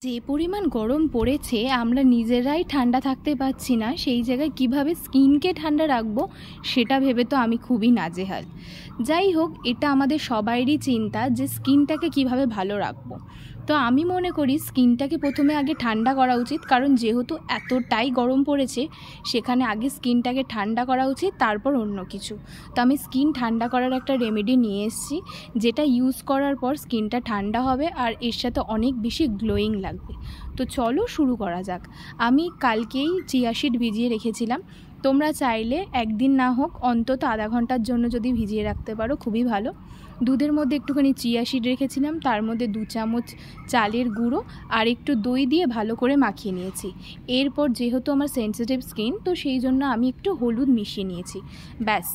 যে পরিমাণ গরম পড়েছে আমরা নিজেরাই ঠান্ডা থাকতে পারছি না, সেই জায়গায় কিভাবে স্কিনকে ঠান্ডা রাখবো সেটা ভেবে তো আমি খুবই নাজেহাল। যাই হোক, এটা আমাদের সবারই চিন্তা যে স্কিনটাকে কিভাবে ভালো রাখবো। তো আমি মনে করি স্কিনটাকে প্রথমে আগে ঠান্ডা করা উচিত, কারণ যেহেতু এতটাই গরম পড়েছে সেখানে আগে স্কিনটাকে ঠান্ডা করা উচিত, তারপর অন্য কিছু। তো আমি স্কিন ঠান্ডা করার একটা রেমেডি নিয়ে এসেছি, যেটা ইউজ করার পর স্কিনটা ঠান্ডা হবে আর এর সাথে অনেক বেশি গ্লোয়িং লাগবে। তো চলো শুরু করা যাক। আমি কালকেই চিয়া সিড ভিজিয়ে রেখেছিলাম। তোমরা চাইলে একদিন না হোক অন্তত আধা ঘন্টার জন্য যদি ভিজিয়ে রাখতে পারো খুবই ভালো। দুধের মধ্যে একটুখানি চিয়া সিড রেখেছিলাম, তার মধ্যে 2 চামচ চালের গুঁড়ো আর একটু দই দিয়ে ভালো করে মাখিয়ে নিয়েছি। এরপর যেহেতু আমার সেন্সিটিভ স্কিন, তো সেই জন্য আমি একটু হলুদ মিশিয়ে নিয়েছি। ব্যাস,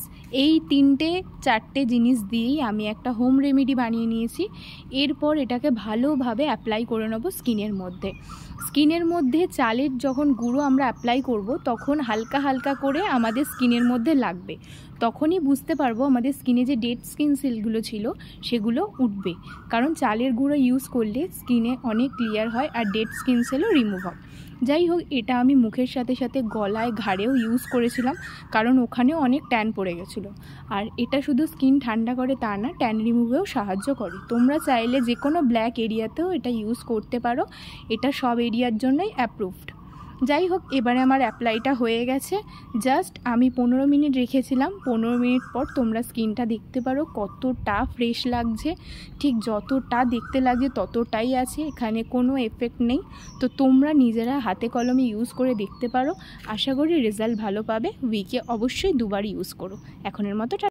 এই 3-4টে জিনিস দিয়েই আমি একটা হোম রেমেডি বানিয়ে নিয়েছি। এরপর এটাকে ভালোভাবে অ্যাপ্লাই করে নেবো স্কিনের মধ্যে চালের যখন গুঁড়ো আমরা অ্যাপ্লাই করব তখন হালকা হালকা করে আমাদের স্কিনের মধ্যে লাগবে। তখনই বুঝতে পারবো আমাদের স্কিনে যে ডেড স্কিন সেলগুলো ছিল সেগুলো উঠবে, কারণ চালের গুঁড়ো ইউজ করলে স্কিনে অনেক ক্লিয়ার হয় আর ডেড স্কিন সেলও রিমুভ হয়। যাই হোক, এটা আমি মুখের সাথে সাথে গলায় ঘাড়েও ইউজ করেছিলাম, কারণ ওখানেও অনেক ট্যান পড়ে গেছিলো। আর এটা শুধু স্কিন ঠান্ডা করে তা না, ট্যান রিমুভেও সাহায্য করে। তোমরা চাইলে যে কোনো ব্ল্যাক এরিয়াতেও এটা ইউজ করতে পারো, এটা সব এরিয়ার জন্যই অ্যাপ্রুভড। যাই হোক, এবারে আমার অ্যাপ্লাইটা হয়ে গেছে। জাস্ট আমি 15 মিনিট রেখেছিলাম। 15 মিনিট পর তোমরা স্কিনটা দেখতে পারো কতটা ফ্রেশ লাগছে। ঠিক যতটা দেখতে লাগছে ততটাই আছে, এখানে কোনো এফেক্ট নেই। তো তোমরা নিজেরা হাতে কলমে ইউজ করে দেখতে পারো। আশা করি রেজাল্ট ভালো পাবে। উইকে অবশ্যই 2বার ইউজ করো। এখনের মতো